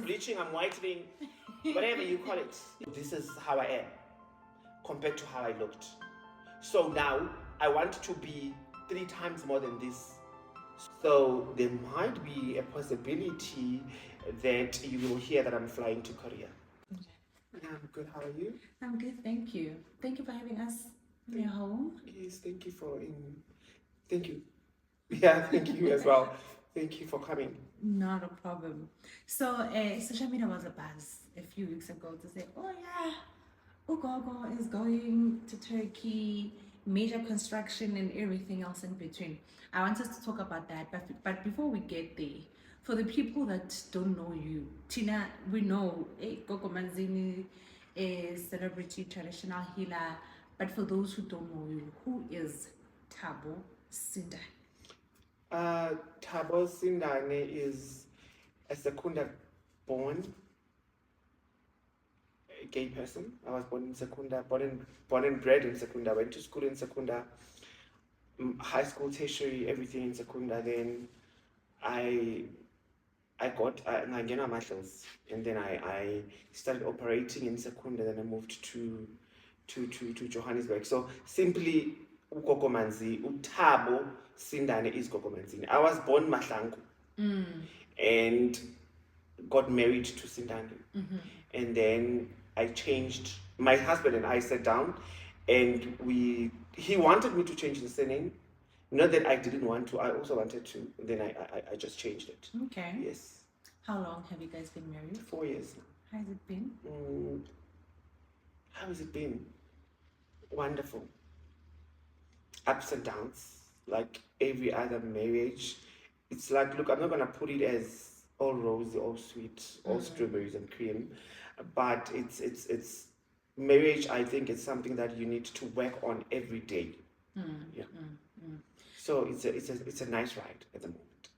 bleaching, I'm whitening, whatever you call it. This is how I am compared to how I looked. So now I want to be 3 times more than this. So there might be a possibility that you will hear that I'm flying to Korea. Okay. I'm good. How are you? I'm good, thank you. Thank you for having us in your home. Yes, thank you. Thank you. Yeah, thank you as well. Thank you for coming. Not a problem. So, social media was a buzz a few weeks ago to say, oh yeah, Gogo is going to Turkey, major construction and everything else in between. I want us to talk about that, but before we get there, for the people that don't know you, Tina, we know Gogo Manzini is celebrity traditional healer, but for those who don't know you, who is Thabo Sinda? Thabo Sindane is a Secunda born gay person. I was born in Secunda, born and bred in Secunda. Went to school in Secunda, high school, tertiary, everything in Secunda. Then I got Ngangena Marshals, and then I started operating in Secunda. Then I moved to Johannesburg. So simply Gogo Manzi, Thabo Sindane is Gogo Manzini. I was born Mahlangu and got married to Sindane. And then I changed. My husband and I sat down, and he wanted me to change the surname. Not that I didn't want to. I also wanted to. And then I just changed it. Okay. Yes. How long have you guys been married? 4 years. How has it been? How has it been? Wonderful. Ups and downs, like every other marriage. It's like, look, I'm not gonna put it as all rosy, all sweet, all strawberries and cream, but it's marriage. I think it's something that you need to work on every day. Yeah. So it's a nice ride at the moment.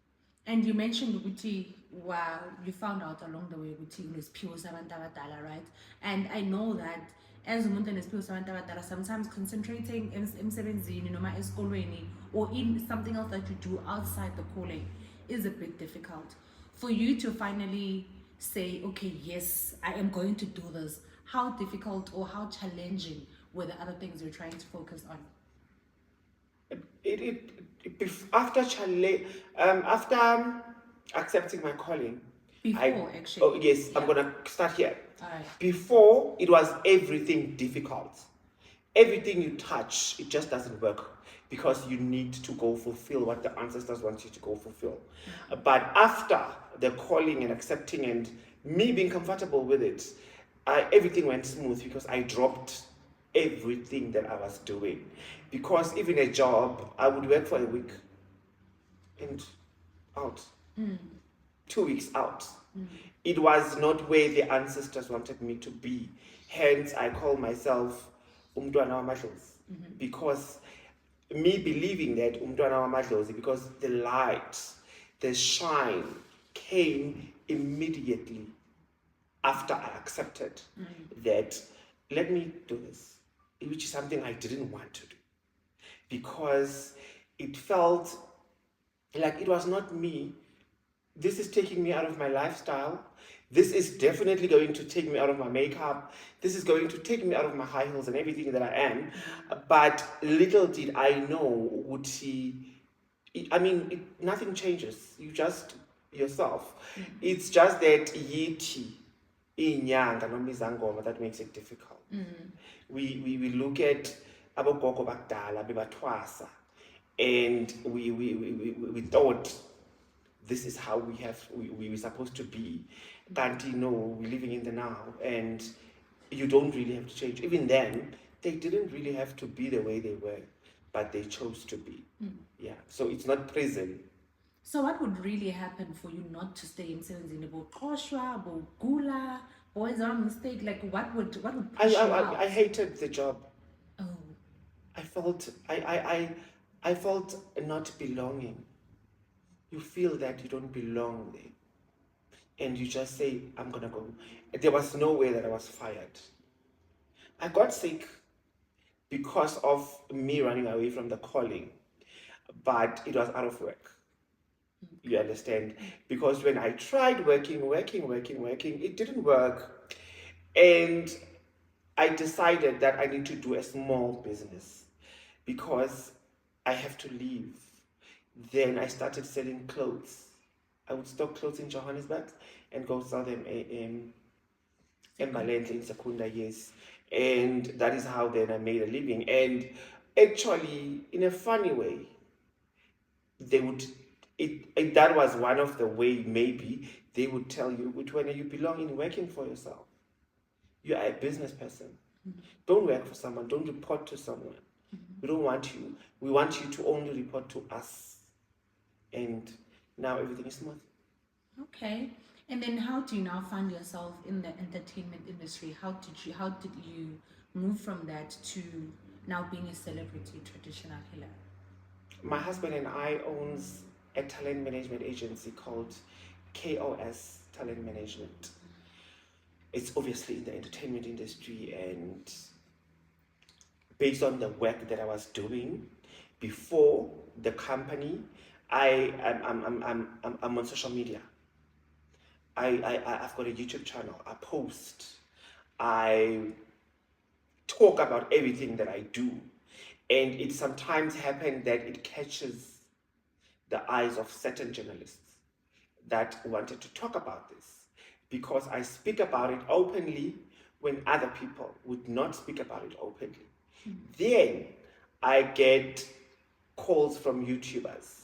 And you mentioned Uguti, wow, you found out along the way Uguti is pure Savantavatala, right? And I know that as umuntu nesiphiwo sabantu sometimes concentrating emsebenzini noma esikolweni or in something else that you do outside the calling is a bit difficult. For you to finally say, okay, yes, I am going to do this, how difficult or how challenging were the other things you're trying to focus on? After accepting my calling. Actually. Oh yes, yeah. I'm gonna start here. All right. Before, it was everything difficult. Everything you touch, it just doesn't work because you need to go fulfill what the ancestors want you to go fulfill. But after the calling and accepting and me being comfortable with it, everything went smooth because I dropped everything that I was doing. Because even a job, I would work for a week and out. 2 weeks out. It was not where the ancestors wanted me to be. Hence, I call myself Umntwana Wamadlozi. Because me believing that Umntwana Wamadlozi, because the light, the shine came immediately after I accepted that, let me do this, which is something I didn't want to do. Because it felt like it was not me. This is taking me out of my lifestyle. This is definitely going to take me out of my makeup. This is going to take me out of my high heels and everything that I am. But little did I know, nothing changes. You just yourself. It's just that yiti, inyanga nomizangoma, that makes it difficult. We look at abogogo bakdala bebatwasa, and we thought this is how we were supposed to be. But we're living in the now, and you don't really have to change. Even then, they didn't really have to be the way they were, but they chose to be. Yeah. So it's not prison. So what would really happen for you not to stay in Seventeen about Koshwa, about Gula, or is there a mistake? Like what would push you out? I hated the job. Oh. I felt not belonging. You feel that you don't belong there. And you just say, I'm gonna go. There was no way that I was fired. I got sick because of me running away from the calling, but it was out of work. You understand? Because when I tried working, it didn't work. And I decided that I need to do a small business because I have to leave. Then I started selling clothes. I would stock clothes in Johannesburg and go sell them in Malente, in Secunda, yes. And that is how then I made a living. And actually, in a funny way, they would, that was one of the way maybe they would tell you, when you belong in working for yourself. You are a business person. Don't work for someone. Don't report to someone. We don't want you. We want you to only report to us. And now everything is smooth. Okay. And then how do you now find yourself in the entertainment industry? How did you move from that to now being a celebrity traditional healer? My husband and I owns a talent management agency called KOS Talent Management. It's obviously in the entertainment industry, and based on the work that I was doing before the company, I'm on social media. I've got a YouTube channel. I post. I talk about everything that I do. And it sometimes happens that it catches the eyes of certain journalists that wanted to talk about this, because I speak about it openly when other people would not speak about it openly. Then I get calls from YouTubers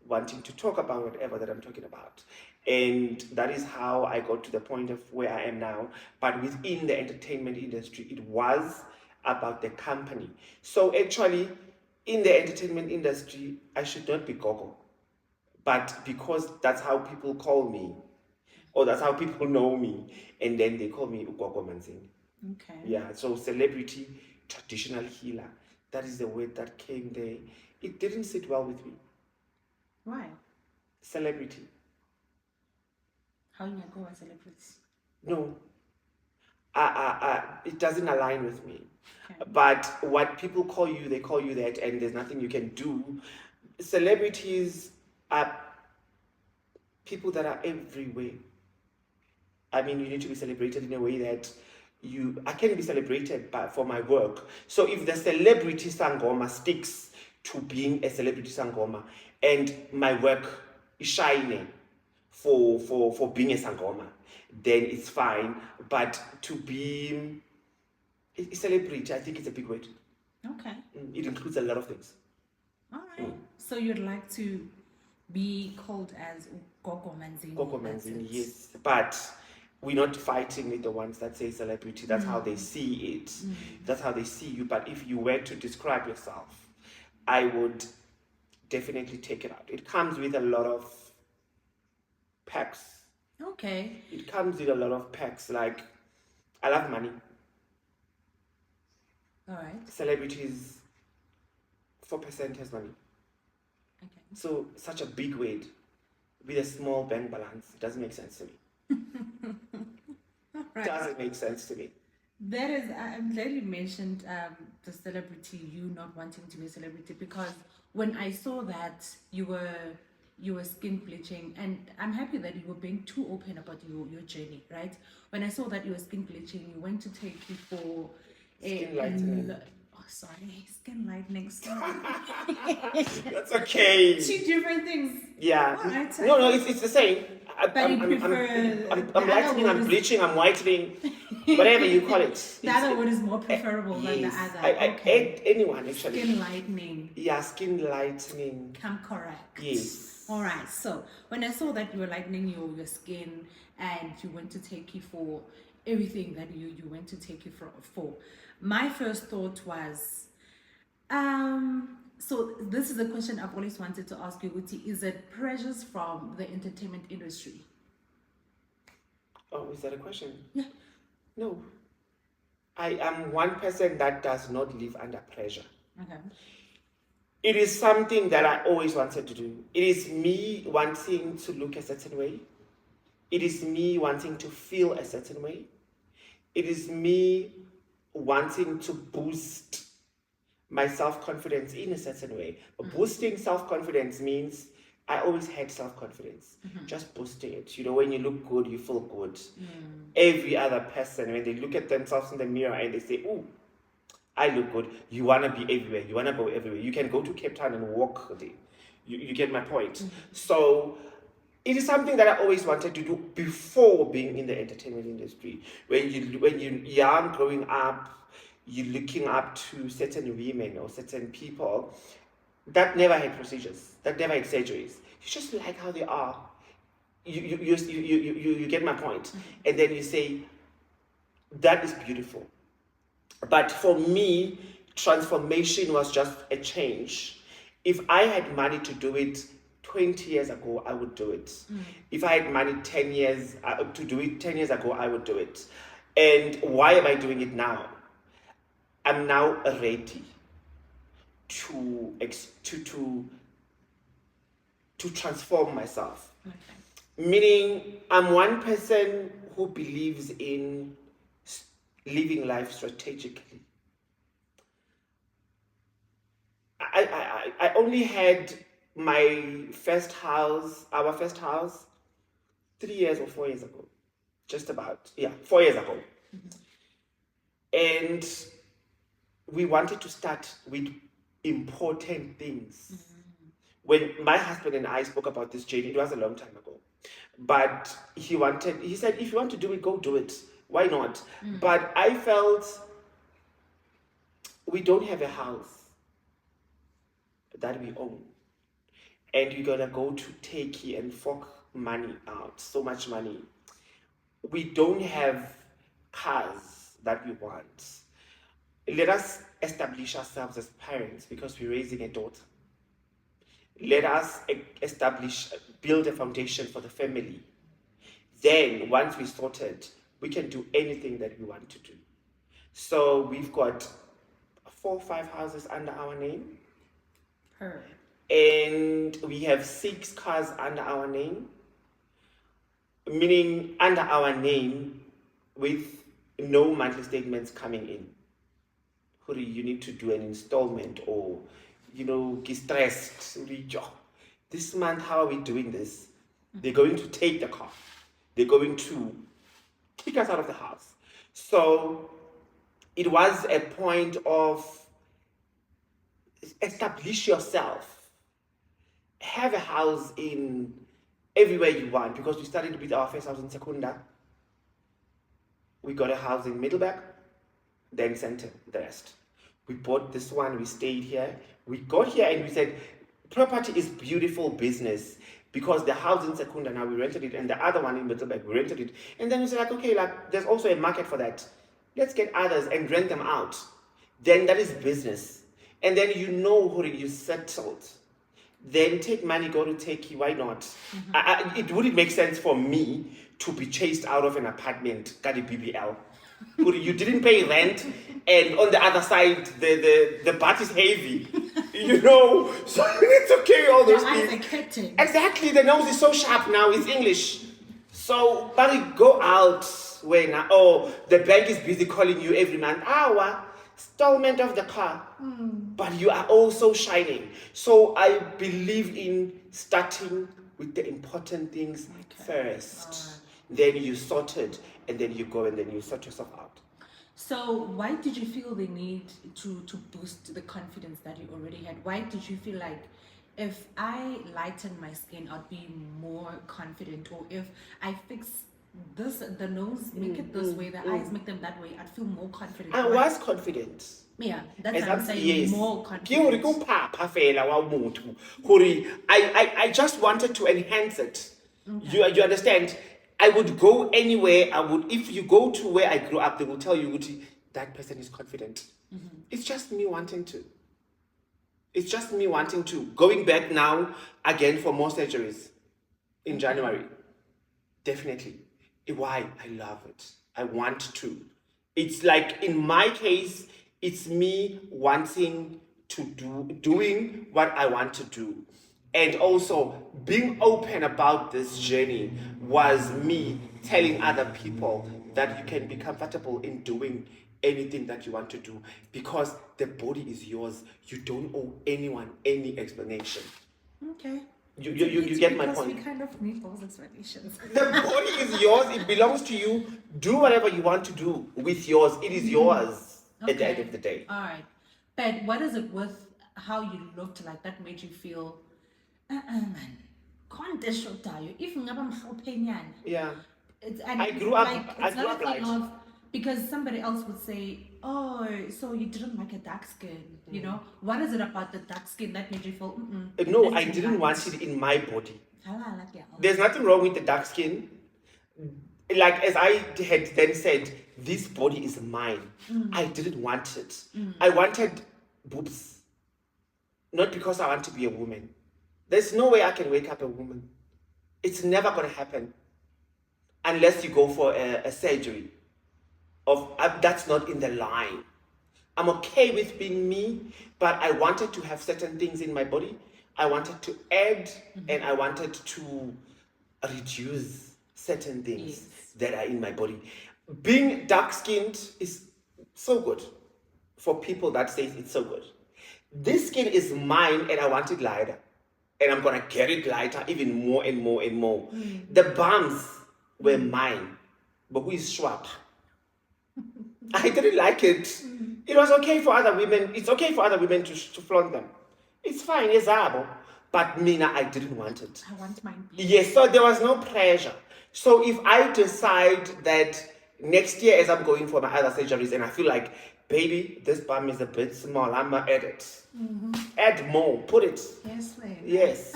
wanting to talk about whatever that I'm talking about. And that is how I got to the point of where I am now. But within the entertainment industry, it was about the company. So actually, in the entertainment industry, I should not be Gogo. But because that's how people call me, or that's how people know me, and then they call me Gogo Manzini. Okay. Yeah, so celebrity, traditional healer, that is the word that came there. It didn't sit well with me. Why? Celebrity. How you go as celebrity? No, it doesn't align with me. Okay. But what people call you, they call you that, and there's nothing you can do. Celebrities are people that are everywhere. I mean, you need to be celebrated in a way that I can be celebrated for my work. So if the celebrity sangoma sticks to being a celebrity sangoma, and my work is shining for being a sangoma, then it's fine. But to be a celebrity, I think it's a big word. Okay. It includes a lot of things. All right. So you'd like to be called as Gogo Manzini? Gogo Manzini, yes. But we're not fighting with the ones that say celebrity. That's how they see it. That's how they see you. But if you were to describe yourself, I would definitely take it out. It comes with a lot of perks. Okay. It comes with a lot of perks. Like, I love money. All right. Celebrities, 4% has money. Okay. So such a big weight with a small bank balance, it doesn't make sense to me. Right. Doesn't make sense to me. That is, I'm glad you mentioned the celebrity, you not wanting to be a celebrity, because when I saw that you were skin bleaching, and I'm happy that you were being too open about your journey, right? When I saw that you were skin bleaching, you went to take you for Skin lightening. Skin lightening. Sorry. That's okay. Two different things. Yeah. All right, No, it's the same. But you prefer I'm the lightening, other I'm one is- bleaching, I'm whitening, whatever you call it. The other one is more preferable than the Yes. other. Okay. Anyone actually. Skin lightening. Yeah, skin lightening. I'm correct. Yes. All right. So when I saw that you were lightening your skin and you went to take you for everything that you went to take you for, my first thought was, so this is a question I've always wanted to ask you, Uti. Is it pressures from the entertainment industry? Oh, is that a question? Yeah. No. I am one person that does not live under pressure. Okay. It is something that I always wanted to do. It is me wanting to look a certain way. It is me wanting to feel a certain way. It is me wanting to boost my self-confidence in a certain way. Boosting self-confidence means I always had self-confidence, just boosting it. You know, when you look good, you feel good. Every other person, when they look at themselves in the mirror and they say, "Ooh, I look good," you want to be everywhere. You want to go everywhere. You can go to Cape Town and walk there. You get my point. So it is something that I always wanted to do before being in the entertainment industry. When you're young, growing up, you're looking up to certain women or certain people that never had procedures, that never had surgeries. You just like how they are. You get my point. And then you say, that is beautiful. But for me, transformation was just a change. If I had money to do it 20 years ago, I would do it. If I had money 10 years to do it 10 years ago, I would do it. And why am I doing it now? I'm now ready to transform myself. Okay. Meaning, I'm one person who believes in living life strategically. I only had my first house, our first house, 3 years or 4 years ago. Just about, 4 years ago. And we wanted to start with important things. When my husband and I spoke about this journey, it was a long time ago. But he said, if you want to do it, go do it. Why not? But I felt we don't have a house that we own. And we're going to go to Turkey and fork money out, so much money. We don't have cars that we want. Let us establish ourselves as parents because we're raising a daughter. Let us build a foundation for the family. Then, once we sorted, we can do anything that we want to do. So we've got 4 or 5 houses under our name. And we have 6 cars under our name. Meaning under our name with no monthly statements coming in. You need to do an installment or, get stressed. This month, how are we doing this? They're going to take the car. They're going to kick us out of the house. So it was a point of establish yourself. Have a house in everywhere you want, because we started with our first house in Secunda. We got a house in Middleburg, then Center, the rest. We bought this one, we stayed here. We got here and we said, property is beautiful business, because the house in Secunda, now we rented it, and the other one in Middleburg, we rented it. And then we said, okay, there's also a market for that. Let's get others and rent them out. Then that is business. And then you settled. Then take money, go to Turkey, why not? It wouldn't make sense for me to be chased out of an apartment, got a BBL. You didn't pay rent, and on the other side, the bat is heavy. So you need to carry all those things. Exactly, the nose is so sharp now, it's English. So, but go out when, the bank is busy calling you every month. Installment of the car. But you are also shining. So I believe in starting with the important things first. Then you sort it, and then you go and then you sort yourself out. So why did you feel the need to boost the confidence that you already had? Why did you feel like, if I lighten my skin, I'd be more confident? Or if I fix the nose, make it this way, the eyes, make them that way, I'd feel more confident. I was confident. Yeah, that's what I'm saying, yes. More confident. I just wanted to enhance it. Okay. You understand? I would go anywhere. If you go to where I grew up, they will tell you that person is confident. It's just me wanting to. Going back now again for more surgeries in January. Definitely. Why? I love it. I want to. It's like, in my case, it's me wanting to doing what I want to do. And also being open about this journey was me telling other people that you can be comfortable in doing anything that you want to do, because the body is yours. You don't owe anyone any explanation. Okay. You get my because point. we kind of need those explanations. The body is yours. It belongs to you. Do whatever you want to do with yours. It is yours at the end of the day. All right. But what is it with how you looked like that made you feel, man, can't this show you? If you never Yeah. and I grew up. like I it's grew not up a thing light. of because somebody else would say, oh, so you didn't like a dark skin, you know? What is it about the dark skin that made you feel? No, that's I didn't light? want it in my body. Hala, like, yeah. There's nothing wrong with the dark skin. Like as I had then said, this body is mine. I didn't want it. I wanted boobs. Not because I want to be a woman. There's no way I can wake up a woman. It's never going to happen. Unless you go for a surgery. That's not in the line. I'm okay with being me, but I wanted to have certain things in my body. I wanted to add and I wanted to reduce certain things that are in my body. Being dark-skinned is so good for people that say it's so good. This skin is mine and I want it lighter. And I'm going to get it lighter even more and more and more. The bumps were mine. But who is Schwab? I didn't like it. It was okay for other women. It's okay for other women to flaunt them. It's fine, it's abo. But Mina, I didn't want it. I want mine. Yes, so there was no pressure. So if I decide that next year as I'm going for my other surgeries and I feel like, baby, this bum is a bit small, I'm going to add it. Add more, put it. Yes, ma'am. Yes.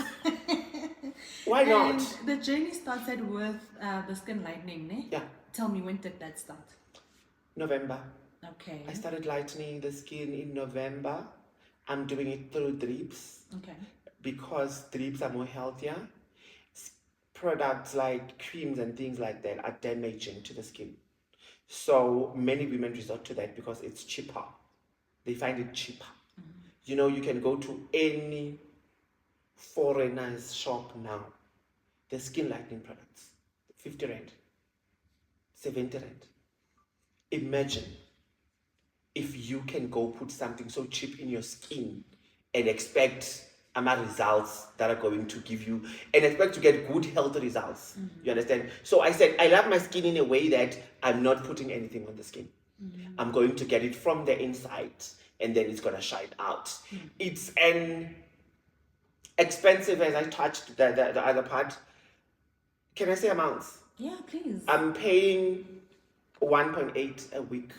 Why not? And the journey started with the skin lightening, ne? Yeah. Tell me, when did that start? November. Okay. I started lightening the skin in November. I'm doing it through drips. Okay. Because drips are more healthier. Products like creams and things like that are damaging to the skin. So many women resort to that because it's cheaper. They find it cheaper. You know, you can go to any foreigner's shop now. The skin lightening products, 50 rand, 70 rand. Imagine if you can go put something so cheap in your skin and expect results that are going to give you and expect to get good health results. You understand? So I said, I love my skin in a way that I'm not putting anything on the skin. I'm going to get it from the inside and then it's going to shine out. It's an expensive, as I touched the other part. Can I say amounts? Yeah, please. I'm paying 1.8 a week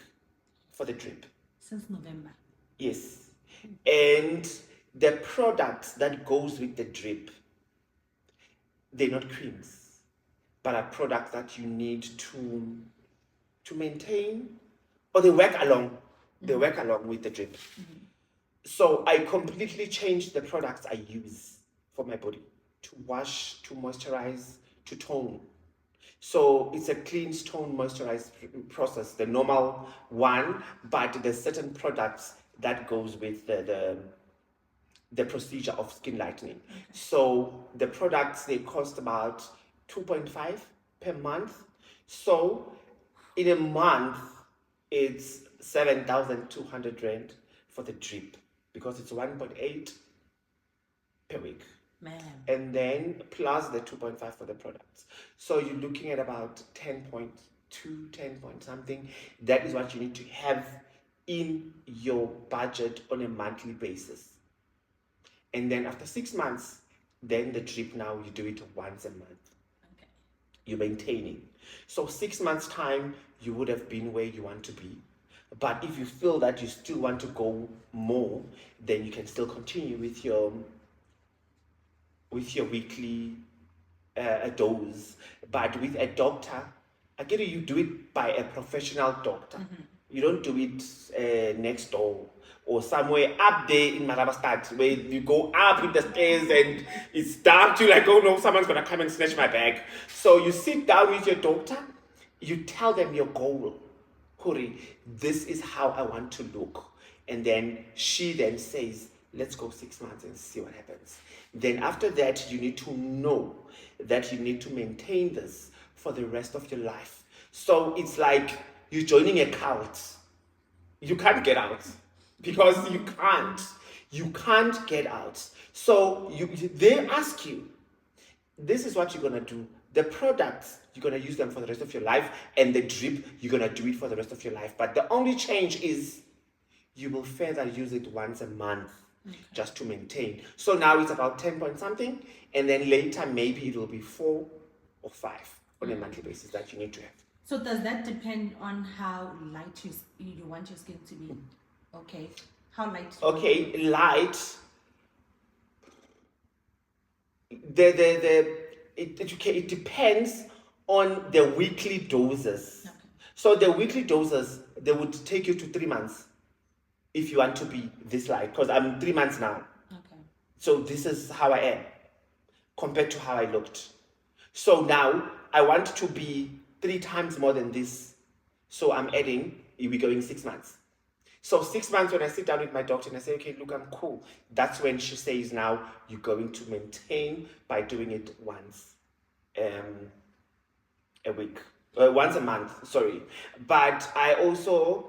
for the drip. Since November. Yes. And the products that goes with the drip, they're not creams, but are products that you need to maintain, or they work along. They work along with the drip. So I completely changed the products I use for my body to wash, to moisturize, to tone. So it's a clean tone moisturize process, the normal one, but there's certain products that goes with the procedure of skin lightening. So the products, they cost about 2.5 per month. So in a month, it's 7,200 rand for the drip because it's 1.8 per week. Man. And then plus the 2.5 for the products. So you're looking at about 10.2, 10 point something. That is what you need to have in your budget on a monthly basis. And then after 6 months, then the drip now you do it once a month. Okay. You're maintaining. So 6 months time, you would have been where you want to be. But if you feel that you still want to go more, then you can still continue with your weekly dose. But with a doctor, again, you do it by a professional doctor. You don't do it next door or somewhere up there in Marabastad where you go up with the stairs and it's dark. You're like, oh no, someone's going to come and snatch my bag. So you sit down with your doctor, you tell them your goal. Hurry, this is how I want to look. And then she then says, let's go 6 months and see what happens. Then after that, you need to know that you need to maintain this for the rest of your life. So it's like you're joining a cult. You can't get out because you can't. You can't get out. So they ask you, this is what you're gonna do. The products, you're gonna use them for the rest of your life, and the drip, you're gonna do it for the rest of your life. But the only change is you will further use it once a month, just to maintain. So now it's about 10 point something, and then later maybe it will be 4 or 5 on a monthly basis that you need to have. So does that depend on how light you want your skin to be? Okay. How light? Okay, light. It depends on the weekly doses. Okay. So the weekly doses, they would take you to 3 months if you want to be this light, because I'm 3 months now. Okay. So this is how I am compared to how I looked. So now I want to be 3 times more than this. So I'm adding, we're going 6 months. So 6 months, when I sit down with my doctor and I say, okay, look, I'm cool. That's when she says, now you're going to maintain by doing it once a week, once a month, sorry. But I also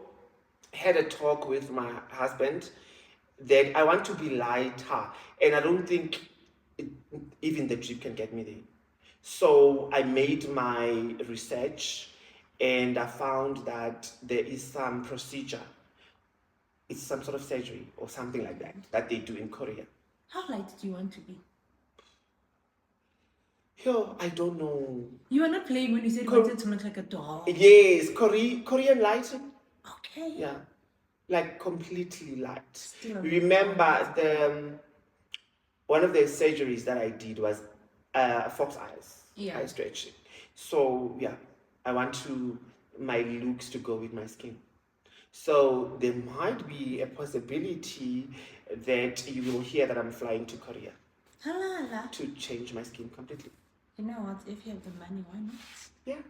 had a talk with my husband that I want to be lighter, and I don't think even the drip can get me there. So I made my research, and I found that there is some procedure. It's some sort of surgery or something like that they do in Korea. How light do you want to be? Yo, I don't know. You were not playing when you said you wanted to look like a doll. Yes, Korean lighting. Okay. Yeah, like completely light. Still a Remember one of the surgeries that I did was fox eyes. Yeah. Eye stretching. So yeah, I want my looks to go with my skin. So there might be a possibility that you will hear that I'm flying to Korea Halala. to change my skin completely. You know what? If you have the money, why not? Yeah.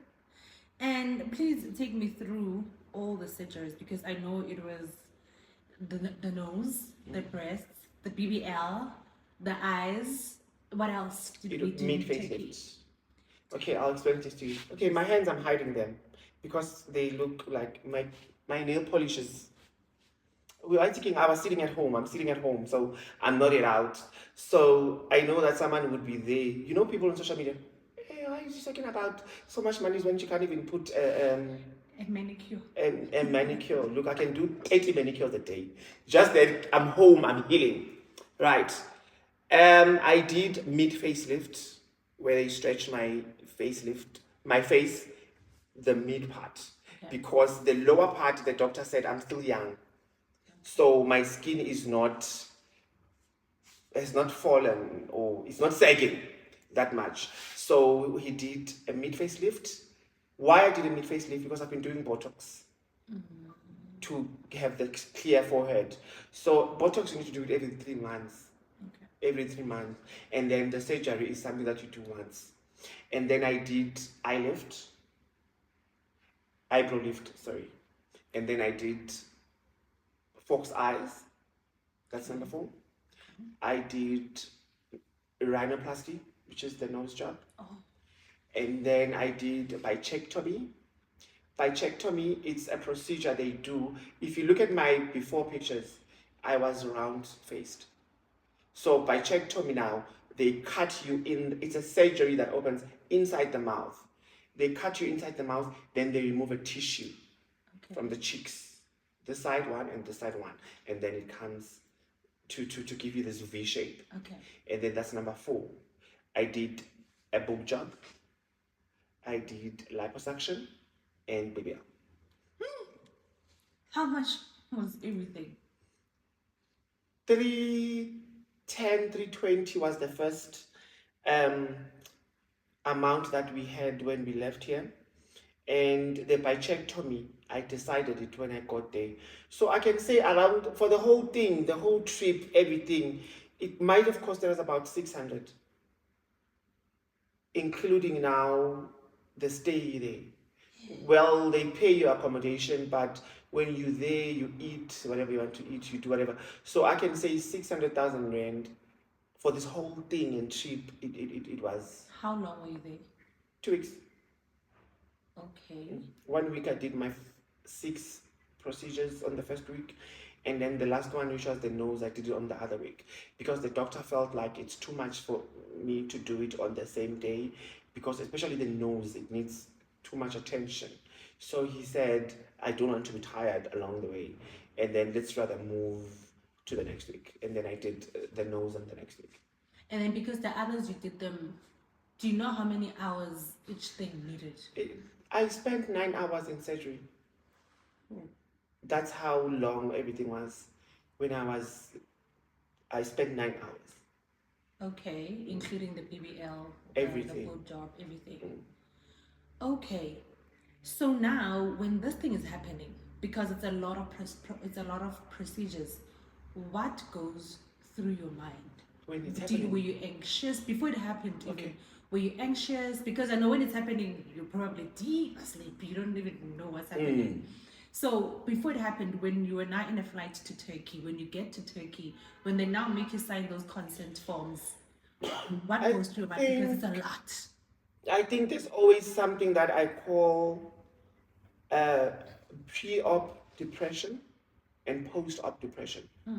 And please take me through all the surgeries, because I know it was the nose, the breasts, the BBL, the eyes. What else did we do? Mid facelift. Okay, I'll explain this to you. Okay, my hands, I'm hiding them because they look like my nail polishes. I was sitting at home. I'm sitting at home, so I'm not yet out. So I know that someone would be there. You know, people on social media. Hey, why are you talking about so much money when you can't even put a manicure? A manicure. Look, I can do 80 manicures a day. Just that I'm home. I'm healing. Right. I did mid facelift where they stretched my face, the mid part. Okay. Because the lower part, the doctor said I'm still young. So my skin has not fallen, or it's not sagging that much. So he did a mid facelift. Why I did a mid facelift? Because I've been doing Botox to have the clear forehead. So Botox, you need to do it every 3 months. Okay. Every 3 months. And then the surgery is something that you do once. And then I did eyebrow lift, sorry. And then I did fox eyes. That's number 4. I did rhinoplasty, which is the nose job. Oh. And then I did bichectomy. Bichectomy, it's a procedure they do. If you look at my before pictures, I was round-faced. So bichectomy now, they cut you in. It's a surgery that opens inside the mouth. They cut you inside the mouth, then they remove a tissue from the cheeks, the side one and the side one, and then it comes to give you this V shape. Okay. And then that's number 4. I did a boob job. I did liposuction and BBL. How much was everything? 310, 320 was the first amount that we had when we left here. And the bichectomy, I decided it when I got there. So I can say around, for the whole thing, the whole trip, everything, it might have cost us about 600. Including now the stay there. Well, they pay your accommodation, but when you're there, you eat whatever you want to eat, you do whatever. So I can say 600,000 rand for this whole thing and trip. It was. How long were you there? 2 weeks. Okay. 1 week I did my 6 procedures on the first week, And then the last one, which was the nose, I did it on the other week because the doctor felt like it's too much for me to do it on the same day, because especially the nose, it needs too much attention. So he said, I don't want to be tired along the way, and then let's rather move to the next week. And then I did the nose on the next week. And then because the others you did them, do you know how many hours each thing needed? I spent 9 hours in surgery. That's how long everything was. When I spent 9 hours. Okay, including the BBL, Everything. the boot job, everything. Okay, so now when this thing is happening, because it's a lot of procedures, what goes through your mind? When it's happening. Were you anxious before it happened? Even? Okay. Were you anxious? Because I know when it's happening, you're probably deep asleep. You don't even know what's happening. So before it happened, when you were now in a flight to Turkey, when you get to Turkey, when they now make you sign those consent forms, what goes through your mind? Because it's a lot. I think there's always something that I call pre-op depression and post-op depression. I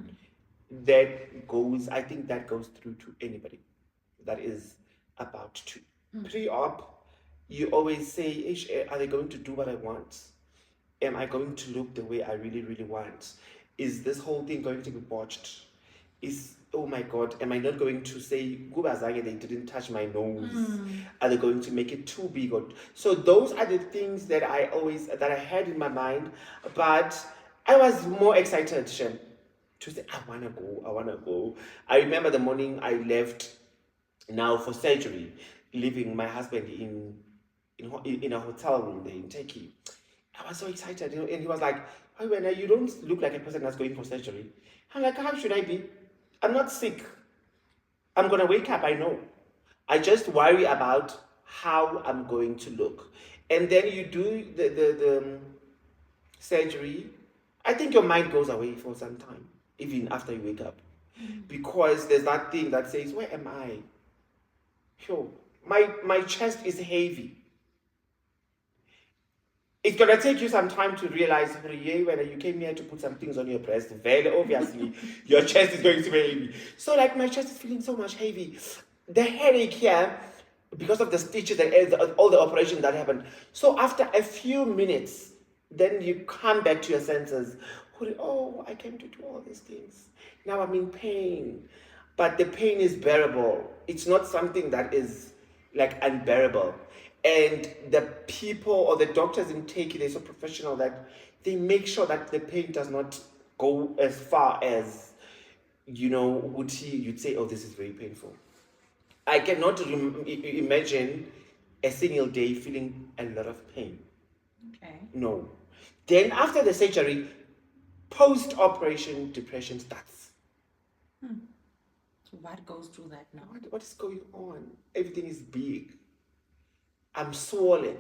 think that goes through to anybody that is about to. Pre-op, you always say, are they going to do what I want? Am I going to look the way I really, really want? Is this whole thing going to be botched? Oh my God, am I not going to say, Gubazage, they didn't touch my nose? Are they going to make it too big? So those are the things that I had in my mind, but I was more excited, Shem, to say, I want to go. I remember the morning I left now for surgery, leaving my husband in a hotel room there in Turkey. I was so excited, and he was like, "Hey, Wena, you don't look like a person that's going for surgery." I'm like, how should I be? I'm not sick. I'm gonna wake up, I know. I just worry about how I'm going to look. And then you do the surgery. I think your mind goes away for some time, even after you wake up. Because there's that thing that says, where am I? Sure. My chest is heavy. It's going to take you some time to realize, when you came here to put some things on your breast, very obviously, your chest is going to be heavy. So, like, my chest is feeling so much heavy. The headache here, because of the stitches and all the operation that happened. So, after a few minutes, then you come back to your senses. Oh, I came to do all these things. Now I'm in pain. But the pain is bearable. It's not something that is, like, unbearable. And the people or the doctors in Turkey, they're so professional that they make sure that the pain does not go as far as, you'd say, oh, this is very painful. I cannot imagine a single day feeling a lot of pain. Okay. No. Then after the surgery, post-operation depression starts. So what goes through that now? What is going on? Everything is big. I'm swollen.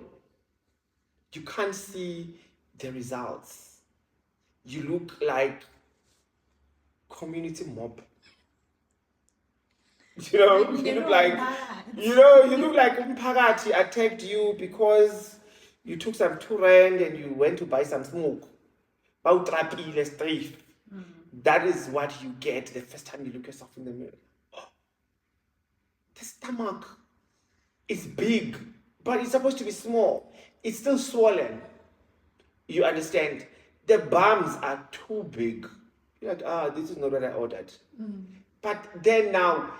You can't see the results. You look like community mob. You look like Umphakathi attacked you because you took some 2 rand and you went to buy some smoke. That is what you get the first time you look yourself in the mirror. Oh, the stomach is big, but it's supposed to be small. It's still swollen. You understand? The bums are too big. You're like, this is not what I ordered. But then now,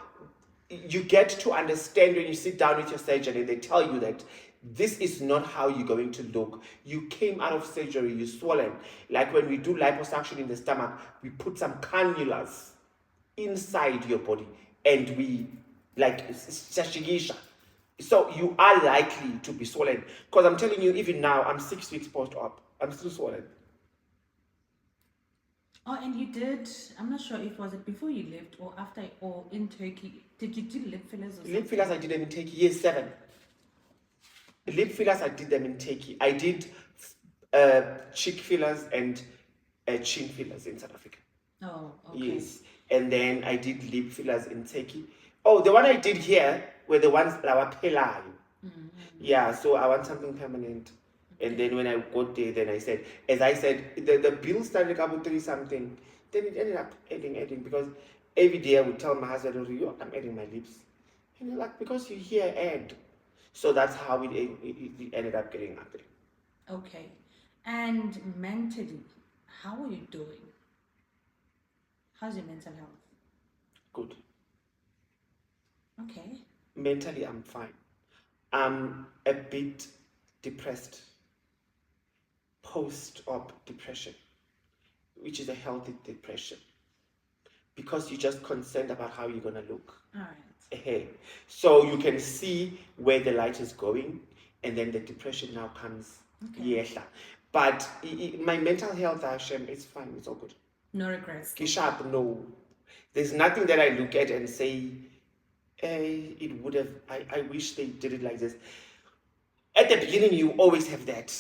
you get to understand when you sit down with your surgeon and they tell you that this is not how you're going to look. You came out of surgery, you're swollen. Like when we do liposuction in the stomach, we put some cannulas inside your body and we, like, shashigisha. So you are likely to be swollen. Because I'm telling you, even now, I'm 6 weeks post-op. I'm still swollen. Oh, and you did, I'm not sure if was it before you left or after or in Turkey, did you do lip fillers or something? Lip fillers, I did them in Turkey, year 7. Lip fillers, I did them in Turkey. I did cheek fillers and chin fillers in South Africa. Oh, okay. Yes. And then I did lip fillers in Turkey. Oh, the one I did here were the ones that were pelayo. Yeah, so I want something permanent. And then when I got there, then I said, as I said, the bill started about 3 something. Then it ended up adding because every day I would tell my husband, "Oh, I'm adding my lips." And he's like, because you hear add. So that's how it ended up getting up there. Okay. And mentally, how are you doing? How's your mental health? Good. Okay. Mentally, I'm fine. I'm a bit depressed. Post-op depression, which is a healthy depression, because you're just concerned about how you're going to look. All right. Hey. So you can see where the light is going, and then the depression now comes. Okay. Yes. But my mental health, Hashem, it's fine. It's all good. No regrets. Sharp, no. There's nothing that I look at and say, it would have, I wish they did it like this. At the beginning, you always have that.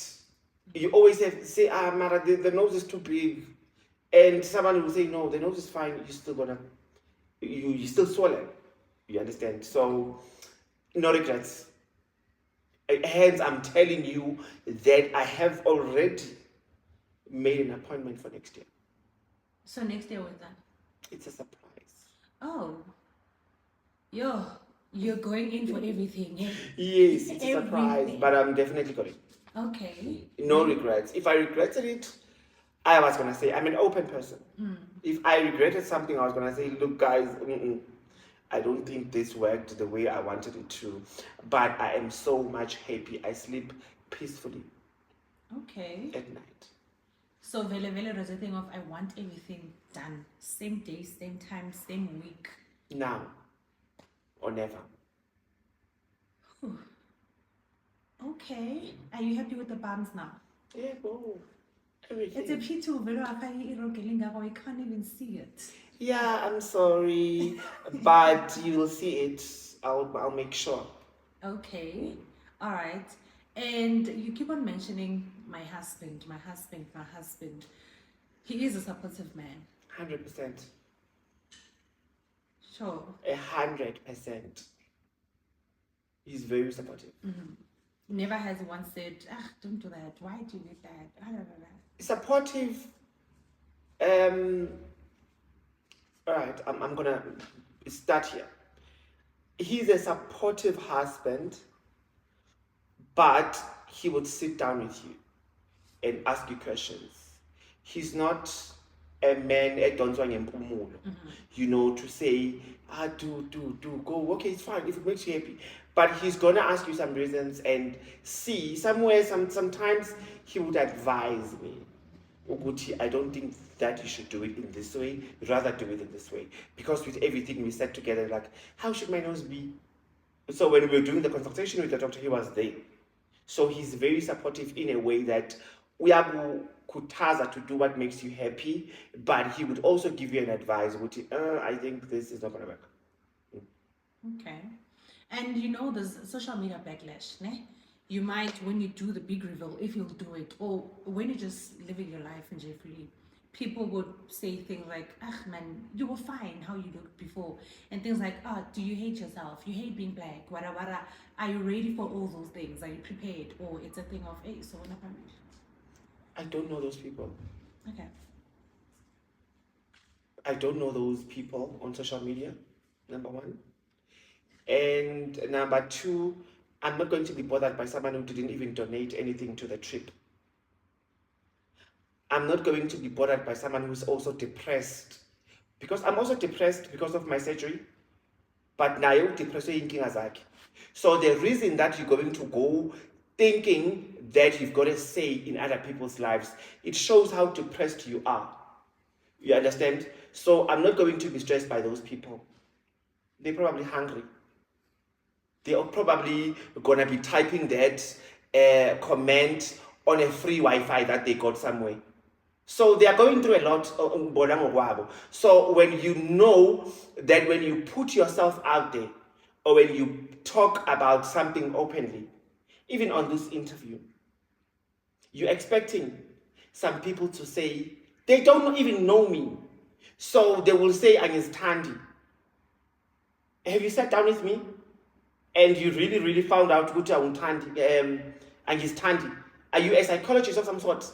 You always have to say, Mara, the nose is too big. And someone will say, no, the nose is fine. You're still gonna, you still swollen. You understand? So, no regrets. Hence, I'm telling you that I have already made an appointment for next year. So next year was that? It's a surprise. Oh. You're going in for everything, eh? Yes, it's a surprise, but I'm definitely going. Okay. No regrets. If I regretted it, I was going to say, I'm an open person. If I regretted something, I was going to say, look, guys, I don't think this worked the way I wanted it to. But I am so much happy. I sleep peacefully. Okay. At night. So, vele there's a thing of I want everything done. Same day, same time, same week. Now. Or never. Whew. Okay. Are you happy with the bums now? Yeah, bro. Everything. It's a pity we can't even see it. Yeah, I'm sorry, but you will see it. I'll make sure. Okay. All right. And you keep on mentioning my husband. He is a supportive man. 100%. Sure. 100%. He's very supportive. Never has once said, don't do that. Why do you need that? Supportive. All right, I'm gonna start here. He's a supportive husband, but he would sit down with you and ask you questions. He's not a man to say, do, go, okay, it's fine if it makes you happy. But he's gonna ask you some reasons and see somewhere, sometimes he would advise me, Uguti, I don't think that you should do it in this way, rather do it in this way. Because with everything we said together, like, how should my nose be? So when we were doing the consultation with the doctor, he was there. So he's very supportive in a way that we are kutaza to do what makes you happy, but he would also give you an advice, I think this is not gonna work. Okay. And there's social media backlash, ne? You might, when you do the big reveal, if you'll do it, or when you're just living your life in Jeffrey, people would say things like, man, you were fine how you looked before. And things like, do you hate yourself? You hate being black? Wada wada. Are you ready for all those things? Are you prepared? Or it's a thing of, hey, so what happened? I don't know those people. Okay. I don't know those people on social media, number one. And number two, I'm not going to be bothered by someone who didn't even donate anything to the trip. I'm not going to be bothered by someone who's also depressed. Because I'm also depressed because of my surgery. But now you're depressed. So the reason that you're going to go thinking that you've got a say in other people's lives, it shows how depressed you are. You understand? So I'm not going to be stressed by those people. They're probably hungry. They are probably gonna be typing that comment on a free Wi-Fi that they got somewhere. So they are going through a lot. So when you know that when you put yourself out there, or when you talk about something openly, even on this interview, you're expecting some people to say, they don't even know me. So they will say, Angistandi. Have you sat down with me? And you really, really found out Guta Untandi, Angistandi. Are you a psychologist of some sort?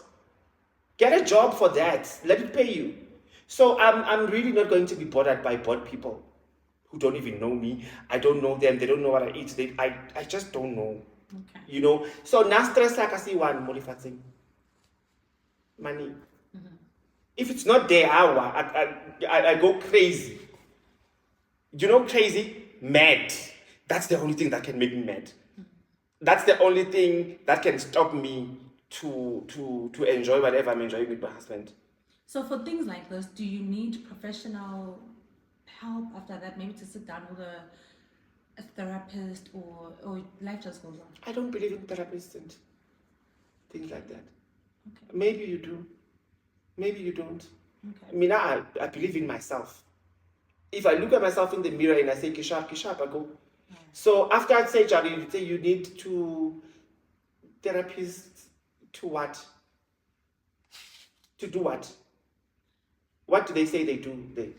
Get a job for that. Let it pay you. So I'm really not going to be bothered by bored people who don't even know me. I don't know them. They don't know what I eat. I just don't know. Okay. You know. So na stress like I see one molifatsing. Money. If it's not there, I go crazy. You know, crazy? Mad. That's the only thing that can make me mad. That's the only thing that can stop me to enjoy whatever I'm enjoying with my husband. So for things like this, do you need professional help after that? Maybe to sit down with a therapist, or life just goes on? I don't believe in therapists and things like that. Okay. Maybe you do. Maybe you don't. Okay. I mean, I believe in myself. If I look at myself in the mirror and I say, Kishap, I go. So after surgery, you say you need to therapists to what? To do what? What do they say they do?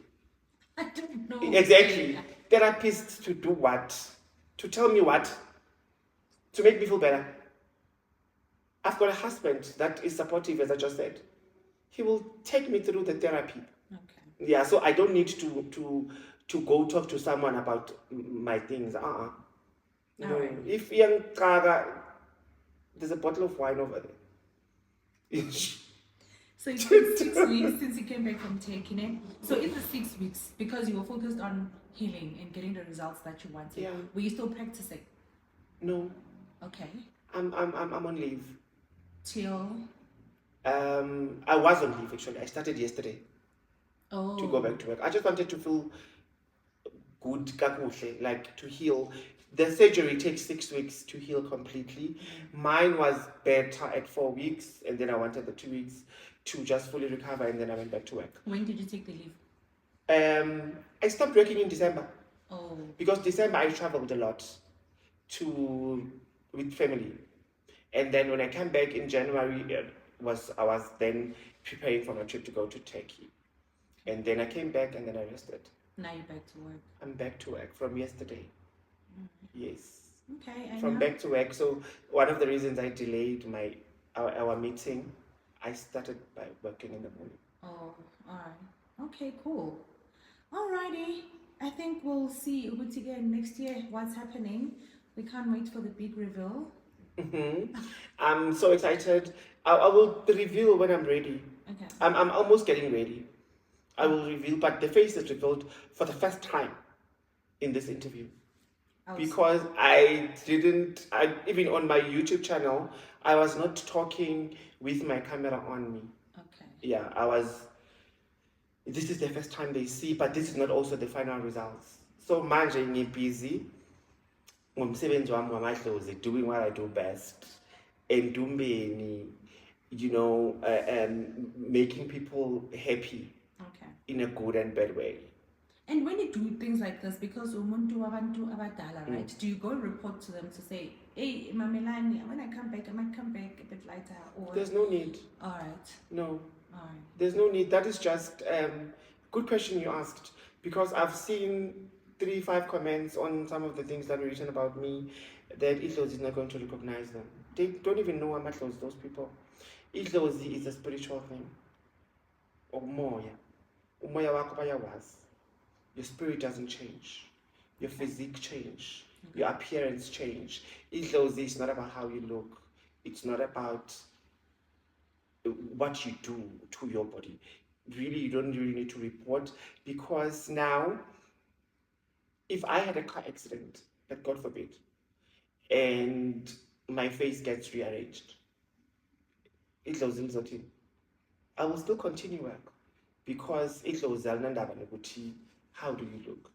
I don't know. Exactly. Therapists to do what? To tell me what? To make me feel better. I've got a husband that is supportive, as I just said. He will take me through the therapy. Okay. Yeah, so I don't need to go talk to someone about my things. No. Alright. If young Kaga, there's a bottle of wine over there. So it's been 6 weeks since you came back from taking it. So in the 6 weeks, because you were focused on healing and getting the results that you wanted, Yeah. were you still practicing? No, Okay. I'm on leave. Till I was on leave actually. I started yesterday to go back to work. I just wanted to feel good, kakuhle, like to heal. The surgery takes 6 weeks to heal completely. Mine was better at 4 weeks, and then I wanted the 2 weeks to just fully recover, and then I went back to work. When did you take the leave? I stopped working in December Oh. because December I traveled a lot with family, and then when I came back in January, I was then preparing for my trip to go to Turkey, and then I came back and then I rested. Now you're back to work. I'm back to work from yesterday. Yes. Okay. And From now? back to work. So one of the reasons I delayed our meeting, I started by working in the morning. Oh, alright. Okay, cool. Alrighty. I think we'll see Ubuti again next year. What's happening? We can't wait for the big reveal. I'm so excited. I will reveal when I'm ready. Okay. I'm almost getting ready. I will reveal, but the face is revealed for the first time in this interview. Because even on my YouTube channel, I was not talking with my camera on me. Okay. Yeah, this is the first time they see, but this is not also the final results. So manje busy ngomsebenzi wami wamadlozi, doing what I do best, endumbeni, making people happy. Okay. In a good and bad way. And when you do things like this, because umuntu abantu abadala, right? Do you go and report to them to say, "Hey, Mamelani, when I come back, I might come back a bit lighter," or There's no need. All right. No. All right. There's no need. That is just good question you asked, because I've seen 3-5 comments on some of the things that were written about me that Idlozi is not going to recognize them. They don't even know Amatlozi, those people. Idlozi is a spiritual thing. Umoya. Umoya wako bayawazi. Your spirit doesn't change. Your physique change. Okay. Your appearance change. Idlozi is not about how you look. It's not about what you do to your body. Really, you don't really need to report, because now, if I had a car accident, but God forbid, and my face gets rearranged, I will still continue work, because how do you look?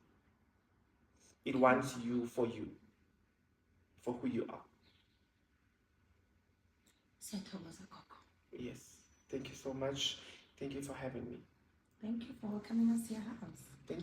It wants you, for who you are. Yes. Thank you so much. Thank you for having me. Thank you for coming us to your house. Thank you.